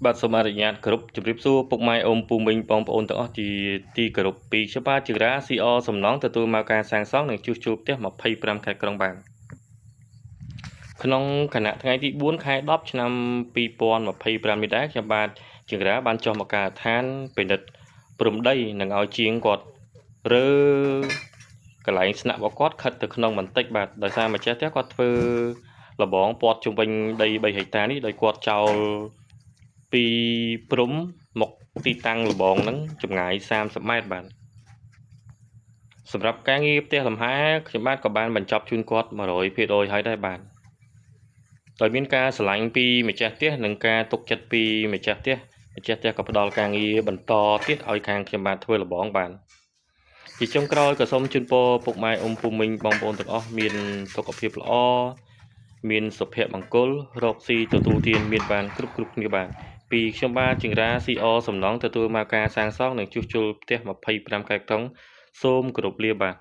បាទសូមអនុញ្ញាតគោរពជម្រាបសួរពុកម៉ែអ៊ំពូមីងបងប្អូនទាំងអស់ទីគោរពពីខ្ញុំបាទជារា CR សំណងទទួលមកការសាងសង់និងជួសជុលផ្ទះ25ខេត្តក្រុងបានក្នុងគណៈថ្ងៃទី4ខែ10ឆ្នាំ2025នេះដែរខ្ញុំបាទជារាបានចុះមកការដ្ឋានពិនិត្យព្រំដីនិងឲ្យជាងគាត់រើកន្លែងស្នាក់របស់គាត់ខិតទៅក្នុងបន្តិចបាទដោយសារម្ចាស់ផ្ទះគាត់ធ្វើលបងព័ទ្ធជុំវិញដី3ហិកតានេះដោយគាត់ចោលពីព្រំមកទីតាំងលបងហ្នឹងចម្ងាយ30ម៉ែត្របាទសម្រាប់ការងារផ្ទះលំហែខ្ញុំបាទក៏បានបញ្ចប់ជូនគាត់100%ហើយដែរបាទដោយមានការឆ្លាញ់ពីម្ចាស់ផ្ទះនិងការទុកចិត្តពីម្ចាស់ផ្ទះក៏ផ្ដល់ការងារបន្តទៀតឲ្យខាងខ្ញុំបាទធ្វើលបងបាទជាចុងក្រោយក៏សូមជូនពរពុកម៉ែអ៊ំពូមីងបងប្អូនទាំងអស់មានសុខភាពល្អមានសុភមង្គលរកស៊ីទទួលទានមានបានគ្រប់គ្នាបាទពីខ្ញុំបាទជារា CR សំណងទទួលមកការសាងសង់និងជួសជុលផ្ទះ25ខែក្រុងសូមគោរពលាបាទ